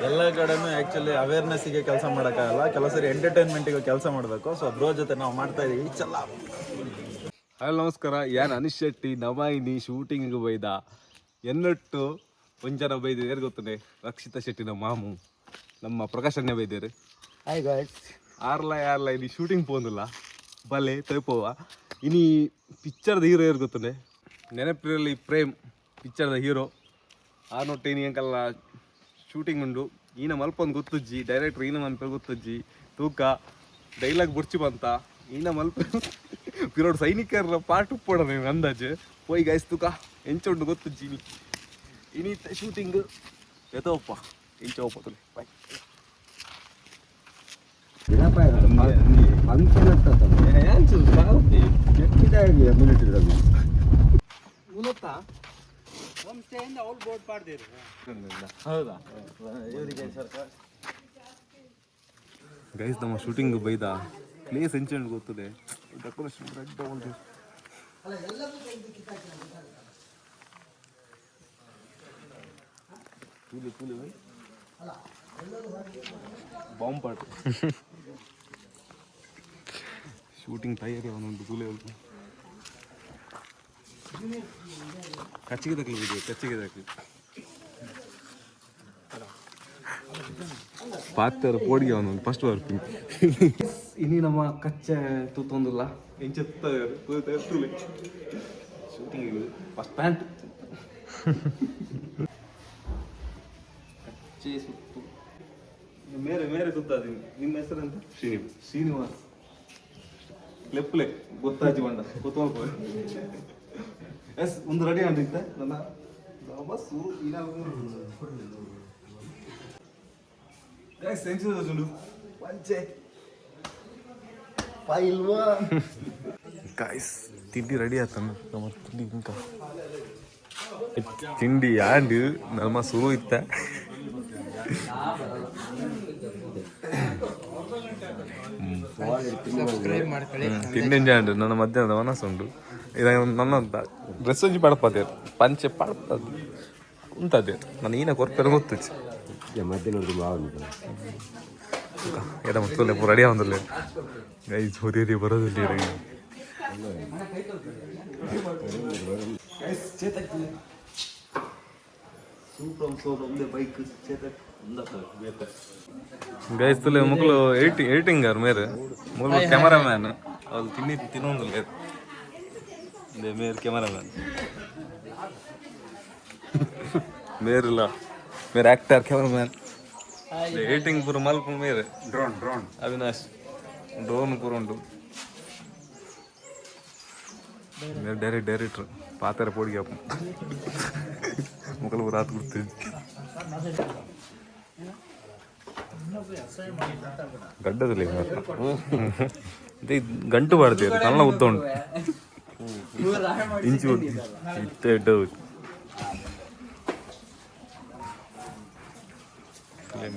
ಎಲ್ಲ ಕಡೆನೂ ಆ್ಯಕ್ಚುಲಿ ಅವೇರ್ನೆಸ್ಸಿಗೆ ಕೆಲಸ ಮಾಡೋಕ್ಕಾಗಲ್ಲ, ಕೆಲವು ಸರಿ ಎಂಟರ್ಟೈನ್ಮೆಂಟಿಗೆ ಕೆಲಸ ಮಾಡಬೇಕು. ಸೊ ಬ್ರೋ ಜೊತೆ ನಾವು ಮಾಡ್ತಾ ಇದೀವಿ. ಚಲ್ಲ. ಹಲೋ ನಮಸ್ಕಾರ. ಯಾನ್ ಅನಿಶ್ ಶೆಟ್ಟಿ ನಮಾಯಿನಿ ಶೂಟಿಂಗಿಗೆ ಬೈದ ಎನ್ನೊಟ್ಟು ಒಂಜನ ಬೈದ ಯಾರು ಗೊತ್ತದೆ? ರಕ್ಷಿತಾ ಶೆಟ್ಟಿ ನಮ್ಮ ಮಾಮು, ನಮ್ಮ ಪ್ರಕಾಶನ್ಯ ಬೈದೇರು. Hi guys. ಆರ್ಲ ಇನಿ ಶೂಟಿಂಗ್ ಪೋಂದಿಲ್ಲ ಬಲೆ ತೈಪೋವ ಇನಿ ಪಿಕ್ಚರ್ದ ಹೀರೋ ಯಾರು ಗೊತ್ತದೆ? ನೆನಪಿರಲಿ ಪ್ರೇಮ್ ಪಿಕ್ಚರ್ದ ಹೀರೋ. ಆನೊಟ್ಟು ಇನಿ ಅಂಕಲ್ಲ ಶೂಟಿಂಗ್ ಉಂಡು. ಈನ ಮಲ್ಪೊಂದು ಗೊತ್ತಜ್ಜಿ, ಡೈರೆಕ್ಟ್ರ್ ಈನ ಮಲ್ಪೆ ಗೊತ್ತಜ್ಜಿ, ತೂಕ ಡೈಲಾಗ್ ಬುಡ್ಚಿ ಬಂತ ಈನ ಮಲ್ಪ ಪಿರೋಡ್ ಸೈನಿಕರ ಪಾರ್ಟ್ ಉಪ್ಪೋಡ ನೀವು ಅಂದಾಜು ಹೋಯ್ ಗಾಯ್ಸ್ ತೂಕ ಎಂಚುಂಡು ಗೊತ್ತಜ್ಜಿ ಇನಿ ಶೂಟಿಂಗ್ ಎತ್ತೋಪ್ಪ ಎಂಚ ಹೋಗ್ತದೆ ಬಾಯ್. ಗೈಸ್ ನಮ್ಮ ಶೂಟಿಂಗ್ ಬೈದ ಪ್ಲೇಸ್ ಎಂಚೆಂಡ್ ಗೊತ್ತದೆ. ಡೆಕೋರೇಷನ್ ಬಾಂಬ್ ಪಾಟ್ ಶೂಟಿಂಗ್ ತಯಾರಿ ಅವನೊಂದು ಕೂಲೆ ಕಚ್ಚಿಗೆ ತಕ್ಕಲಿ ಇದೆ, ಕಚ್ಚಿಗೆ ತಕ್ಕಲಿ ಪಾತ್ರ ಪೋಡಿಗೆ ಅವನೊಂದು ಫಸ್ಟ್ ಬರ್ತೀನಿ. ಇನಿ ನಮ್ಮ ಕಚ್ಚೆ ತೂತೊಂದಿಲ್ಲ ಎಂಚೆತ್ತ ಶೂಟಿಂಗ್ ಫಸ್ಟ್ ಪ್ಯಾಂಟ್ ಕಚ್ಚೆ ಸುತ್ತು ಮೇರೆ ಮೇರೆ ಸುತ್ತಾದಿ. ನಿಮ್ಮ ಹೆಸರಂತ? ಶ್ರೀನಿವಾಸ್ ಲೆಪ್ಪಲೆ ಗೊತ್ತಾಜಿ ಬಂಡ ಕೂತ್ಕೊಂಡು ಎಸ್ ಒಂದು ರೆಡಿ ಆಗಿತ್ತೆ ನನ್ನ ಬಸ್ಸು ಗಾಯ್ಸ್ ತಿಂಡಿ ರೆಡಿ ಆತನ ನಮ್ಮ ತಿಂಡಿ ಇಂಕ ತಿಂಡಿ ಆಂಡ್ ನಮ್ಮ ಸುರು ಇತ್ತ ತಿಂಡಿ ಆಂಡ್ ನನ್ನ ಮಧ್ಯಾಹ್ನದ ಮನಸ್ಸು ಉಂಟು. ಇದಾಗ ನನ್ನ ಡ್ರೆಸ್ ಒಂಜಿ ಪಡಪದೇ ಪಂಚೆ ಪಡಪದು ಉಂಟದೇ ನಾನು ಈನ ಕೊರ್ಪೆಲ್ಲ ಗೊತ್ತುಚ್ಚಿ ಎಡ ಮತ್ತೊಲ್ಲೆ ರೆಡಿ ಆಗೋದಿಲ್ಲ ಗೈಸ್ ಹೊರಿ ಬರೋದಿಲ್ಲ. ಗೈಸ್ ತುಲೆ ಮುಗ್ಲು ಎಡಿಟಿಂಗ್ ಅವ್ರ ಮೇರೆ ಮುಗ್ಲು ಕ್ಯಾಮರಾಮ್ಯಾನ್ ಅವ್ರು ತಿನ್ನೋದಿಲ್ಲ ಮೇರೆ ಕ್ಯಾಮರಾಮ್ಯಾನ್ ಮೇರಿಲ್ಲ ಮೇರೆ ಆಕ್ಟರ್ ಕ್ಯಾಮರಾಮ್ಯಾನ್ ಎಡಿಟಿಂಗ್ ಪೂರ ಮಲ್ಪ ಮೇರೆ ಡ್ರೋನ್ ಅವಿನಾಶ್ ಡ್ರೋನ್ ಪೂರ ಉಂಟು ಮೇರೆ ಡೈರೆಕ್ಟ್ರ್ ಪಾತ್ರ ಪೋಡಿಗೆ ಅಪ್ಪ ಮುಖಲು ಪೂರ ಹಾತ್ ಕೊಡ್ತೀವಿ ಗಡ್ಡದಲ್ಲಿ ಗಂಟು ಬಾಡ್ತೀವಿ ಕಲ್ಲ ಉದ್ದ ಉಂಟು ಇಂಚು ಇತ್ತ ಇಡ್ಡ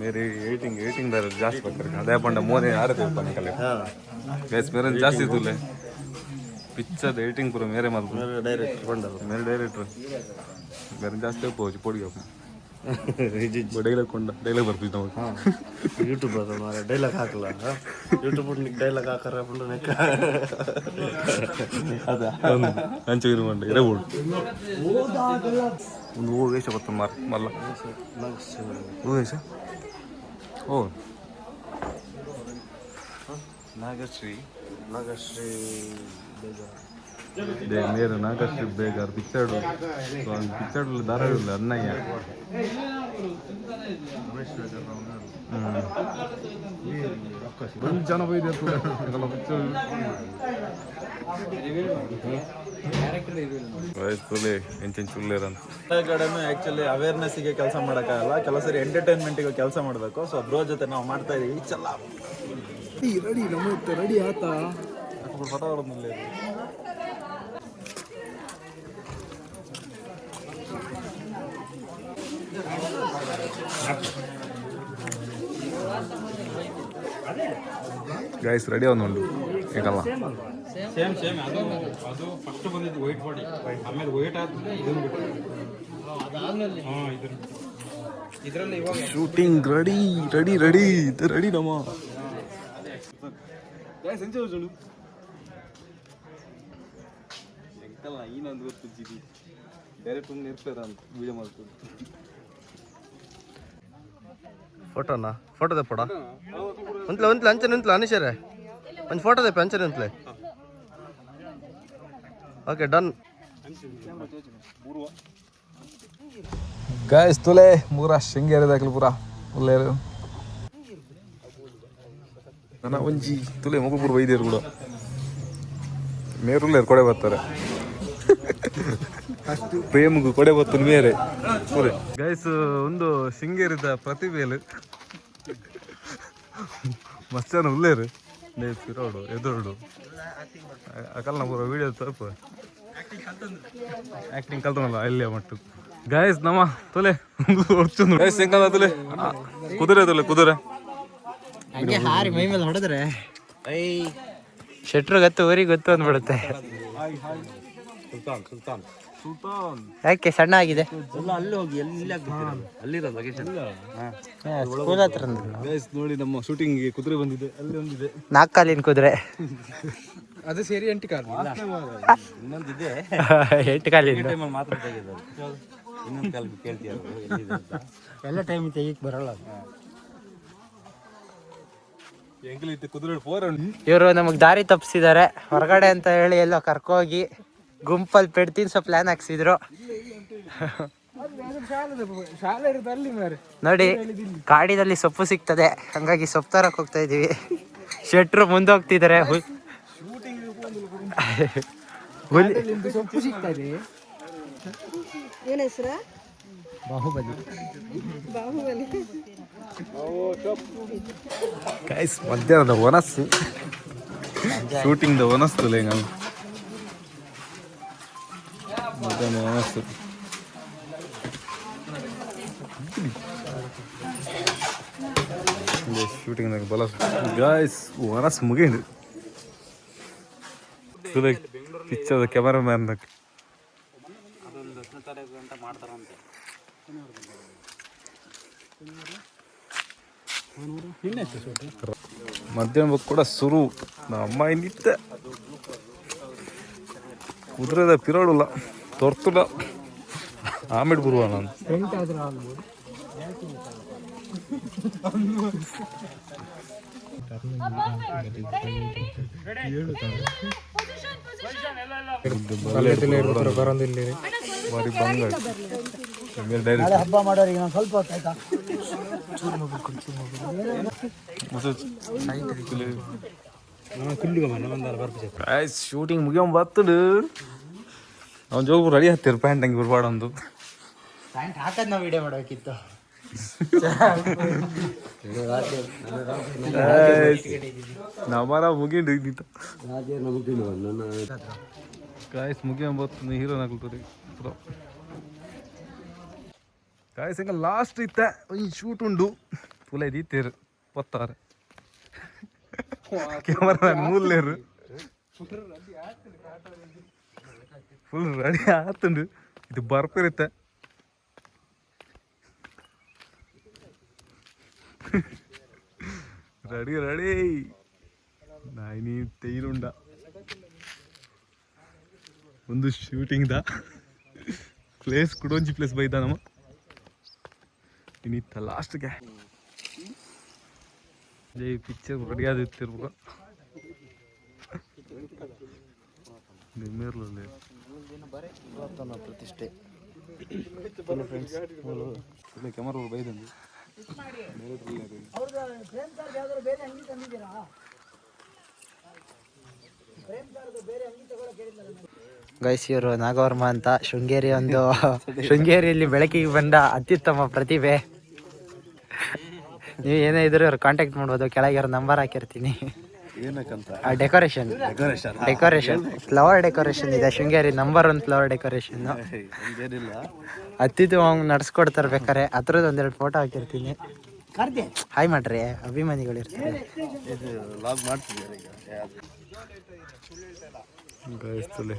ಮೇರೆ ಏಟಿಂಗ್ ಬೇರೆ ಜಾಸ್ತಿ ಬರ್ತಾರೆ ಅದೇ ಪಂಡ ಮೋನೆ ಆರದೆ ಪನಕಲೆ ಗೈಸ್ ಮೇರೆ ಜಾಸ್ತಿ ಇದ್ದುಲೆ ಪಿಕ್ಚರ್ ಏಟಿಂಗ್ ಪೂರ ಮೇರೆ ಮಾತು ಮೇರೆ ಡೈರೆಕ್ಟ್ರ್ ಬೇರೆ ಜಾಸ್ತಿ ಹೋಗಿ ಪೋಡಿಗೆ ಡೈಲಾಗ್ ಕೊಂಡ ಡೈಲಾಗ್ ಬರ್ತೀವಿ ನಾವು ಯೂಟ್ಯೂಬ್ ಡೈಲಾಗ್ ಹಾಕಲ್ಲ ಯೂಟ್ಯೂಬ್ ಡೈಲಾಗ್ ಹಾಕಾರ ಅದ ಅಂಚೆ ಇರುವಂಡ ಇರಬಹುದು ಒಂದು ವೇಷ ಗೊತ್ತ ಮಾರ ಮಲ್ಲ ವೇಷ ಓ ನಾಗಶ್ರೀ ಮೇರೆ ನಾಗಶ್ರೀ ಬೇಗಾರ್ ಪಿಕ್ಚರ್ಡು ಪಿಕ್ಚರ್ಡು ಧಾರಾಳ ಅನ್ನಯ್ಯ ಜನ ಬೈದೆ ಎಂಚೆಂಚುಲ್ಲೇರಂತ ಕಡೆನೂ ಆ್ಯಕ್ಚುಲಿ ಅವೇರ್ನೆಸ್ಸಿಗೆ ಕೆಲಸ ಮಾಡೋಕ್ಕಾಗಲ್ಲ, ಕೆಲವು ಸರಿ ಎಂಟರ್ಟೈನ್ಮೆಂಟಿಗೆ ಕೆಲಸ ಮಾಡಬೇಕು. ಸೊ ಬ್ರೋ ಜೊತೆ ನಾವು ಮಾಡ್ತಾ ಇದೀವಿ. ಚಲ್ಲ ರೆಡಿ ನಮ್ಮ ರೆಡಿ ಆತಾ ಫೋಟೋ ಹೊಡೆದಿಲ್ಲ. ಗೈಸ್ ರೆಡಿ ಅವನುಂಡು ಈಗಲ್ಲ ಸೇಮ್ ಸೇಮ್ ಅದು ಫಸ್ಟ್ ಬಂದಿದ್ದು ವೈಟ್ ಬಾಡಿ, ಆಮೇಲೆ ವೈಟ್ ಆದ್ಮೇಲೆ ಇದನ್ನು ಬಿಟ್ಟು ಇದರಲ್ಲಿ ಇವಾಗ shooting ready ready ready ready ನಮ್ಮ ಸಂಜೆ ಹೋಜಳು ಎಂಕಲ್ಲ ಇನ್ನೊಂದು ಗೊತ್ತಿದ್ದೀವಿ ಡೈರೆಕ್ಟ್ ಒಂದು ಇರ್ತಾರ ಅಂತ ವಿಡಿಯೋ ಮಾಡ್ತೀವಿ. ಫೋಟೋನಾ ಫೋಟೋ ತೆಪ್ಪಡ ಒಂತ್ಲೆ ಅಂಚನೆ ಉಂತ್ಲ ಅನಿಶರೇ ಒಂದು ಫೋಟೋ ತೆಪ್ಪ ಅಂಚನೆ ಉಂತ್ಲೆ. Okay done. ಗಾಯ್ಸ್ ತುಲೆ ಮೂರ ಶೃಂಗೇರಿದಾಗಲಿ ಪೂರ ಉಲ್ಲೇರು ನನ್ನ ಒಂಜಿ ತುಲೆ ಮಗು ಪೂರ ವೈದ್ಯರು ಕೂಡ ಮೇರುಲ್ಲೇರು ಕೊಡೆ ಬರ್ತಾರೆ ಪ್ರೇಮಗೂ ಕೊಡೆ ಬರ್ತದೆ ಮೇರೆ ಪೂರೆ. ಗೈಸ್ ಒಂದು ಶೃಂಗೇರಿದ ಪ್ರತಿಭೆಲು ಮಸ್ತಾನ ಉಲ್ಲೇರು ಪಿರೋಡು ಎದುರುಡು ಅಕಲ್ನ ಪೂರ ವೀಡಿಯೋ ತಪ್ಪ ಆಕ್ಟಿಂಗ್ ಕಲ್ತನಲ್ಲ ಅಲ್ಲಿಯ ಮಟ್ಟು. ಗಾಯ್ಸ್ ನಮ್ಮ ತುಲೆ ಗೈಸ್ ಹೆಂಗಲ್ಲ ತುಲೆ ಕುದುರೆ ತುಲೆ ಕುದುರೆ ಹಂಗೆ ಹಾರಿ ಮೈ ಮೇಲೆ ಹೊಡೆದ್ರೆ ಶೆಟ್ರು ಗೊತ್ತು ಊರಿಗೆ ಗೊತ್ತು ಅಂದ್ಬಿಡುತ್ತೆ. ಸುಲ್ತಾನ್ ಸುಲ್ತಾನ್ ಸುಲ್ತಾನ್ ಯಾಕೆ ಸಣ್ಣ ಆಗಿದೆ ಅಲ್ಲಿ ಹೋಗಿ ಎಲ್ಲಿ ಅಲ್ಲಿರೋದು ಲೊಕೇಶನ್ ಸ್ಕೂಲ್ ಹತ್ರ ಗೈಸ್ ನೋಡಿ ನಮ್ಮ ಶೂಟಿಂಗ್ಗೆ ಕುದುರೆ ಬಂದಿದೆ ಅಲ್ಲಿ ಒಂದಿದೆ 4 ಕಾಲಿನ ಕುದುರೆ ಅದು ಸೇರಿ 8 ಕಾಲು ಇನ್ನೊಂದಿದೆ 8 ಕಾಲಿನ ಟೈಮಲ್ಲಿ ಮಾತ್ರ ತೆಗೆಯೋದು. ಇನ್ನೊಂದು ಕಾಲು ಕೇಳ್ತೀಯ ಎಲ್ಲ ಟೈಮ್ ತೆಗಿಕ್ ಬರಲ್ಲ. ಎಂಕಲಿತ್ತು ಕುದುರೆ ಫೋರ್ ಇವರು ನಮಗೆ ದಾರಿ ತಪ್ಪಿಸಿದ್ದಾರೆ ಹೊರಗಡೆ ಅಂತ ಹೇಳಿ ಎಲ್ಲೋ ಕರ್ಕೋಗಿ ಗುಂಪಲ್ಲಿ ಪೆಡ್ ತಿನ್ಸೋ ಪ್ಲಾನ್ ಹಾಕ್ಸಿದ್ರು. ನೋಡಿ ಕಾಡಿನಲ್ಲಿ ಸೊಪ್ಪು ಸಿಗ್ತದೆ, ಹಂಗಾಗಿ ಸೊಪ್ಪು ತರಕ್ ಹೋಗ್ತಾ ಇದೀವಿ. ಶೆಟ್ರು ಮುಂದೆ ಹೋಗ್ತಿದ್ದಾರೆ. ಸೊಪ್ಪು ಸಿಗ್ತದೆ. ಏನ್ ಹೆಸರ? ಬಾಹುಬಲಿ. ಗೈಸ್ ಮಧ್ಯಾಹ್ನದ ವನಸ್ಸು ಶೂಟಿಂಗ್ದ ವನಸ್ತು ಹೆಂಗ ಮಧ್ಯಾಹ್ನ ವನಸ್ಸು ಶೂಟಿಂಗ್ನಾಗ ಬಲ ಗಾಯ್ಸ್ ವನಸ್ ಮುಗೀನು ಪಿಕ್ಚರ್ದ ಕ್ಯಾಮರಾಮ್ಯಾನ್ ಮಧ್ಯಾಹ್ನ ಕೂಡ ಸುರು ನಮ್ಮ ಇನ್ನಿತ್ತ ಕುದುರೆದ ಪಿರೋಡಲ್ಲ ತೊರ್ತುಲ್ಲ ಆಮೇಲೆ ಬರುವ ನಾನು ಬಾರಿ ಬಂಗಾಳ ಹಬ್ಬ ಮಾಡೋರಿಗೆ ನಾನು ಸ್ವಲ್ಪ ಹೊತ್ತಾಯ್ತಾ ಶೂಟಿಂಗ್ ಮುಗಿಯೋ ಬರ್ತಡು ಅವ್ನು ಜೋಗ ರೆಡಿ ಹತ್ತಿರ ಪ್ಯಾಂಟ್ ಹಂಗೆ ಬಿರ್ಬಾರ್ದು ಪ್ಯಾಂಟ್ ಹಾಕದ್ ನಾವು ವಿಡಿಯೋ ಮಾಡಬೇಕಿತ್ತು. ನಮ್ಮರ ಮುಗಿಂಡು ಇದ್ದಿತ್ತು ಕಾಯ್ಸ್ ಮುಗಿಯೋ ಬರ್ತದೆ ಹೀರೋನ್ ಆಗ್ಲತ್ತರಿ ಕಾಯ್ಸ್ ಹಂಗ ಲಾಸ್ಟ್ ಇತ್ತ ಒಂದು ಶೂಟ್ ಉಂಡು ತುಲ ಇದ್ದೀರು ಪತ್ತಾರೆ ಕ್ಯಾಮರಾ ಮೂಲೇರು ಫುಲ್ ರೆಡಿ ಆತುಂಡು ಇದು ಬರ್ಪಿರುತ್ತೆ. ರೆಡಿ ರೆಡಿ ನಾಯಿನಿ ತೈರುಂಡ ಒಂದು ಶೂಟಿಂಗ್ದ ಪ್ಲೇಸ್ ಕುಡೊಂಜಿ ಪ್ಲೇಸ್ ಬೈದ ನಮ್ಮ ಇನ್ನಿತ್ತ ಲಾಸ್ಟ್ಗೆ ಈ ಪಿಕ್ಚರ್ ರೆಡಿ ಆದಿತ್ತಿರ್ಬೇಕು ನಿಮ್ಮಿರ್ಲಲ್ಲಿ ಪ್ರತಿಷ್ಠೆ ಕ್ಯಾಮರಾ ಬೈದಂದು ಗೈಸ್ ಇವರು ನಾಗವರ್ಮ ಅಂತ ಶೃಂಗೇರಿಯಲ್ಲಿ ಬೆಳಕಿಗೆ ಬಂದ ಅತ್ಯುತ್ತಮ ಪ್ರತಿಭೆ. ನೀವು ಏನೇ ಇದ್ರು ಅವ್ರು ಕಾಂಟ್ಯಾಕ್ಟ್ ಮಾಡ್ಬೋದು, ಕೆಳಗೆ ಅವ್ರ ನಂಬರ್ ಹಾಕಿರ್ತೀನಿ. ಡೆಕೋರೇಷನ್ ಫ್ಲವರ್ ಡೆಕೋರೇಷನ್ ಇದೆ ಶೃಂಗೇರಿ ನಂಬರ್ 1 ಫ್ಲವರ್ ಡೆಕೋರೇಷನ್ ಅತ್ಯುತ್ತಮವಾಗಿ ನಡ್ಸ್ಕೊಡ್ತಾರೆ. ಬೇಕಾರೆ ಅದ್ರದ್ದು 1-2 ಫೋಟೋ ಹಾಕಿರ್ತೀನಿ. ಹಾಯ್ ಮಾಡ್ರಿ, ಅಭಿಮಾನಿಗಳು ಇರ್ತಾರೆ. ಗಾಯಿಸ್ತಲೆ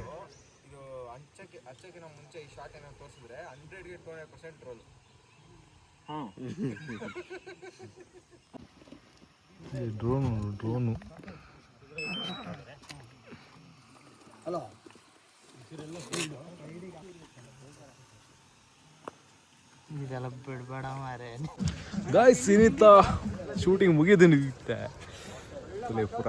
ಡ್ರೋನು ಇದೆಲ್ಲ ಬಿಡ್ಬೇಡ ಮಾರೇ. ಗಾಯ್ಸ್ ಇನ್ನಿತ್ತ ಶೂಟಿಂಗ್ ಮುಗಿದು ನಿಂತೆ ಪುರ